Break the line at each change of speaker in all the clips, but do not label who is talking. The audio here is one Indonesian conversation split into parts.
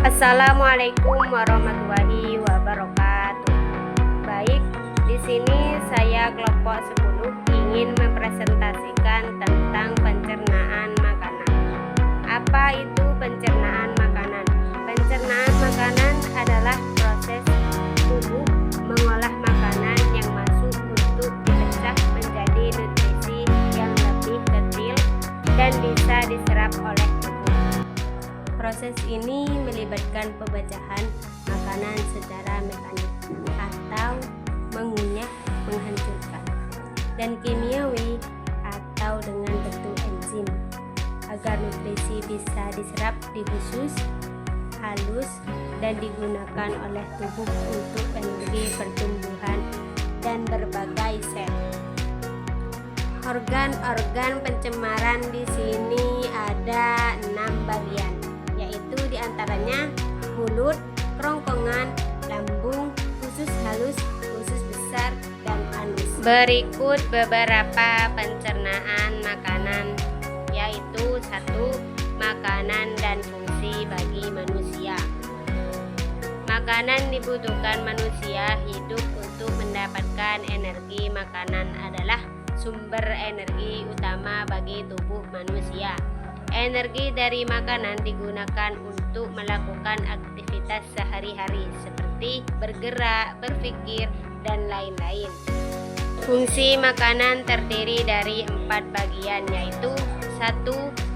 Assalamualaikum warahmatullahi wabarakatuh. Baik, di sini saya kelompok 10 ingin mempresentasikan tentang pencernaan makanan. Apa itu pencernaan makanan? Pencernaan makanan adalah proses tubuh mengolah makanan yang masuk untuk dipecah menjadi nutrisi yang lebih detail dan bisa diserap oleh tubuh. Proses ini melibatkan pemecahan makanan secara mekanik atau mengunyah, menghancurkan, dan kimiawi atau dengan bentuk enzim agar nutrisi bisa diserap di usus halus dan digunakan oleh tubuh untuk energi pertumbuhan dan berbagai sel. Organ-organ pencemaran di sini ada 6 bagian, yaitu diantaranya mulut, kerongkongan, lambung, usus halus, usus besar, dan anus. Berikut beberapa pencernaan makanan, yaitu 1. Makanan dan fungsi bagi manusia. Makanan dibutuhkan manusia hidup untuk mendapatkan energi. Makanan adalah sumber energi utama bagi tubuh manusia. Energi dari makanan digunakan untuk melakukan aktivitas sehari-hari seperti bergerak, berpikir, dan lain-lain. Fungsi makanan terdiri dari 4 bagian, yaitu 1.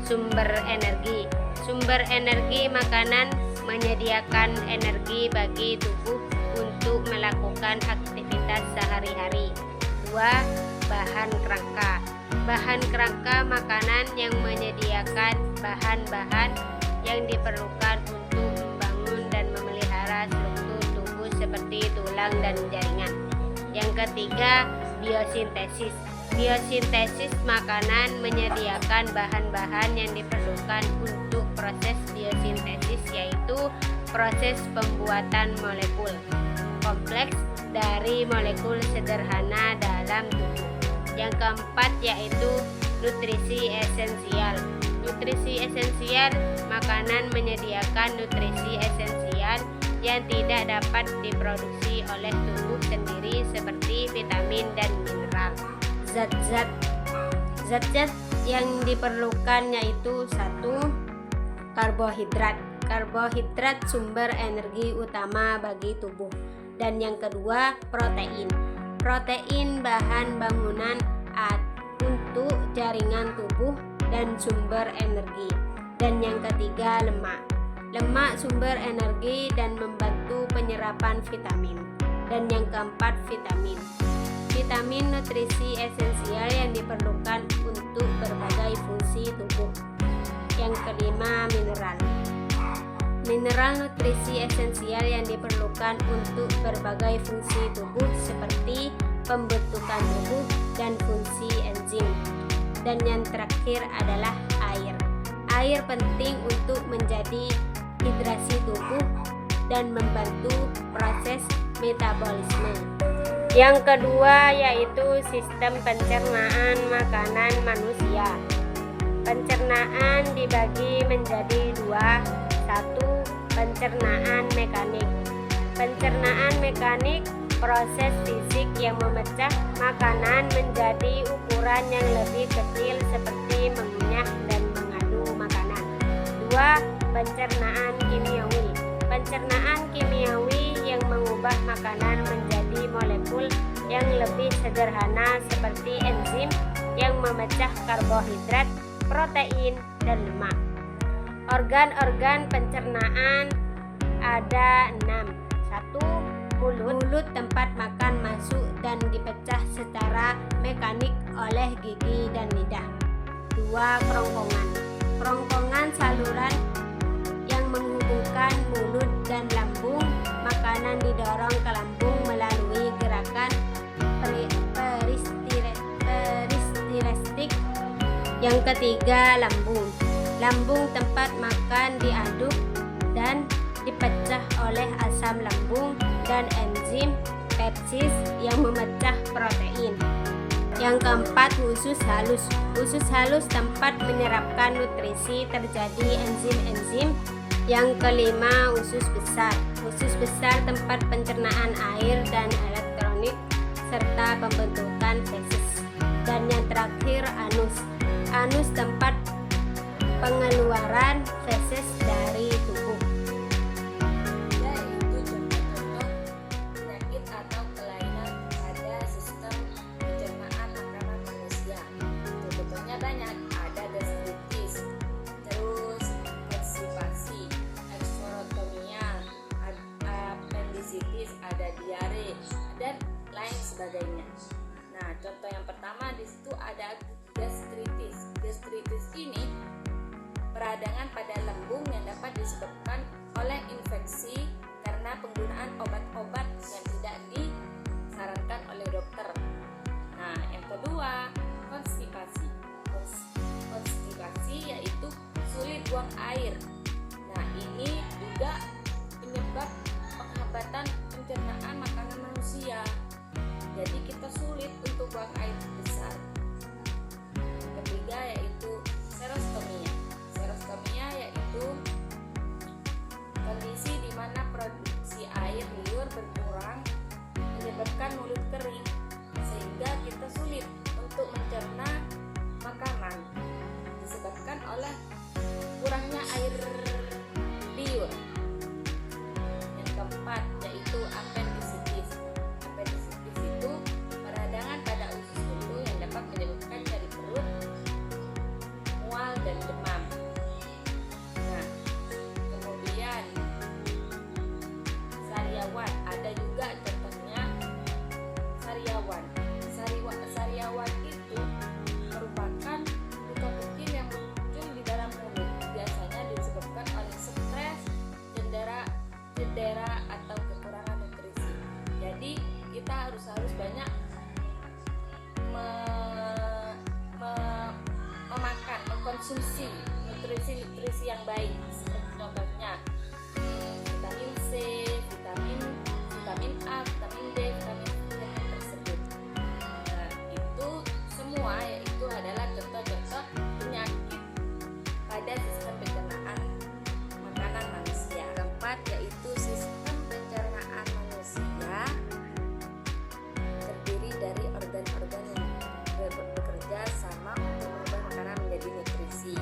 Sumber energi. Sumber energi makanan menyediakan energi bagi tubuh untuk melakukan aktivitas sehari-hari. 2. Bahan kerangka. Bahan kerangka makanan yang menyediakan bahan-bahan yang diperlukan untuk membangun dan memelihara struktur tubuh seperti tulang dan jaringan. Yang ketiga, biosintesis. Biosintesis makanan menyediakan bahan-bahan yang diperlukan untuk proses biosintesis, yaitu proses pembuatan molekul kompleks dari molekul sederhana dalam tubuh. Yang keempat yaitu nutrisi esensial. Nutrisi esensial makanan menyediakan nutrisi esensial yang tidak dapat diproduksi oleh tubuh sendiri seperti vitamin dan mineral. Zat-zat yang diperlukan yaitu 1. Karbohidrat. Karbohidrat sumber energi utama bagi tubuh. Dan yang kedua, protein. Protein bahan bangunan untuk jaringan tubuh dan sumber energi. Dan yang ketiga, lemak. Lemak sumber energi dan membantu penyerapan vitamin. Dan yang keempat, vitamin. Vitamin nutrisi esensial yang diperlukan untuk berbagai fungsi tubuh. Yang kelima, mineral. Mineral nutrisi esensial yang diperlukan untuk berbagai fungsi tubuh seperti pembentukan tubuh dan fungsi enzim. Dan yang terakhir adalah air. Air penting untuk menjadi hidrasi tubuh dan membantu proses metabolisme. Yang kedua yaitu sistem pencernaan makanan manusia. Pencernaan dibagi menjadi 2. 1. Pencernaan mekanik. Pencernaan mekanik proses fisik yang memecah makanan menjadi ukuran yang lebih kecil seperti mengunyah dan mengaduk makanan. 2. Pencernaan kimiawi. Pencernaan kimiawi yang mengubah makanan menjadi molekul yang lebih sederhana seperti enzim yang memecah karbohidrat, protein, dan lemak. Organ-organ pencernaan ada 6. 1. Mulut tempat makan masuk dan dipecah secara mekanik oleh gigi dan lidah. 2. Kerongkongan. Kerongkongan saluran yang menghubungkan mulut dan lambung. Makanan didorong ke lambung melalui gerakan peristirestik. Yang ketiga, lambung. Lambung tempat makan diaduk dan dipecah oleh asam lambung dan enzim pepsis yang memecah protein. Yang keempat, usus halus. Usus halus tempat menyerapkan nutrisi, terjadi enzim-enzim Yang kelima, usus besar. Usus besar tempat pencernaan air dan elektrolit serta pembentukan feses. Dan yang terakhir, anus. Anus tempat pengeluaran feses dari tubuh.
Yaitu contoh-contoh penyakit atau kelainan pada sistem pencernaan makanan manusia. Contohnya banyak, ada gastritis, terus konstipasi, eksporotomia, appendicitis, ada diare, dan lain sebagainya. Nah, contoh yang pertama di situ ada gastritis. Gastritis ini peradangan pada lambung yang dapat disebabkan oleh infeksi karena penggunaan obat-obat yang tidak disarankan oleh dokter. Nah, yang kedua, konstipasi. Konstipasi yaitu sulit buang air. Nah, ini juga penyebab penghambatan pencernaan makanan manusia. Jadi kita sulit untuk buang air besar. Ketiga yaitu serostomia. Serostomia yaitu kondisi di mana produksi air liur berkurang menyebabkan mulut kering sehingga kita sulit untuk mencerna makanan disebabkan oleh kurangnya air liur. Yang keempat yaitu appendicitis. Appendicitis itu peradangan pada usus buntu yang dapat menyebabkan nyeri perut, mual dan demam. Nah, kemudian sariawan, ada juga contohnya sariawan. Sariawan itu merupakan luka kecil yang muncul di dalam mulut, biasanya disebabkan oleh stres, cedera atau kekurangan nutrisi. Jadi kita harus banyak mengkonsumsi nutrisi yang baik, seperti contohnya vitamin C, vitamin A, vitamin D, vitamin tersebut. Nah, itu semua yaitu adalah contoh-contoh penyakit pada sistem pencernaan makanan manusia. Keempat yaitu sistem pencernaan manusia terdiri dari organ-organ yang bekerja sama untuk mengubah makanan menjadi nutrisi.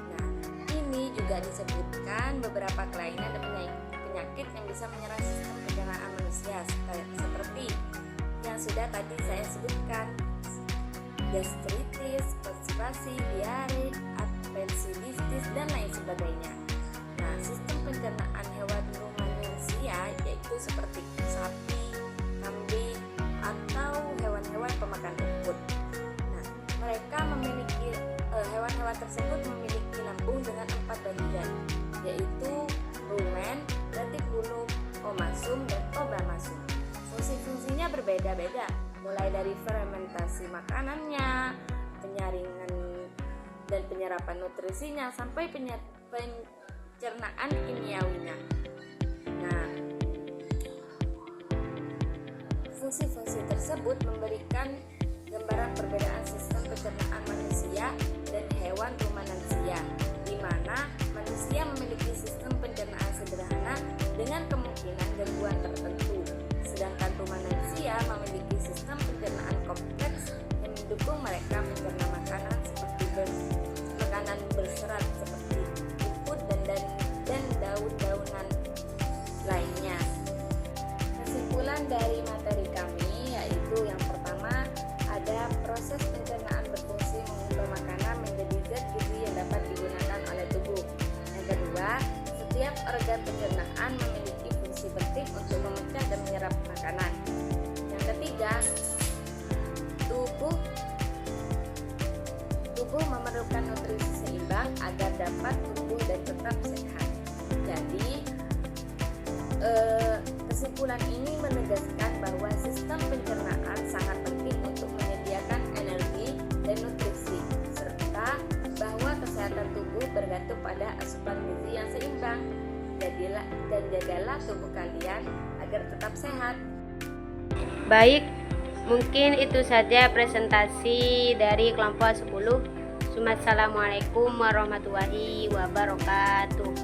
Nah, ini juga disebutkan beberapa kelainan dan penyakit yang bisa menyerang sistem pencernaan manusia seperti yang sudah tadi saya sebutkan, gastritis, konstipasi, diare, appendicitis, dan lain sebagainya. Nah, sistem pencernaan hewan rumanesia yaitu seperti sapi, kambing, atau hewan-hewan pemakan rumput. Nah, mereka memiliki hewan-hewan tersebut memiliki lambung dengan 4 bagian, yaitu rumen, retikulum, omasum, dan obramasum. Fungsi-fungsinya berbeda-beda, mulai dari fermentasi makanannya, penyaringan dan penyerapan nutrisinya, sampai pencernaan kimiawinya. Nah, fungsi-fungsi tersebut memberikan gambaran perbedaan sistem pencernaan manusia dan hewan rumanesia, di mana manusia memiliki sistem pencernaan sederhana dengan kemungkinan gangguan tertentu, sedangkan rumanesia memiliki sistem pencernaan kompleks yang mendukung mereka mencerna makanan makanan berserat seperti rumput dan daun-daunan lainnya. Kesimpulan dari materi kami yaitu yang pertama, ada proses pencernaan berfungsi mengubah makanan menjadi zat gizi yang dapat digunakan oleh tubuh. Yang kedua, setiap organ pencernaan memiliki fungsi penting untuk memecah dan menyerap makanan. Yang ketiga, tubuh memerlukan nutrisi seimbang agar dapat tumbuh dan tetap sehat. Jadi, kesimpulan ini menegaskan bahwa sistem pencernaan sangat penting untuk menyediakan energi dan nutrisi, serta bahwa kesehatan tubuh bergantung pada asupan gizi yang seimbang. Jagalah tubuh kalian agar tetap sehat.
Baik, mungkin itu saja presentasi dari kelompok 10. Assalamualaikum warahmatullahi wabarakatuh.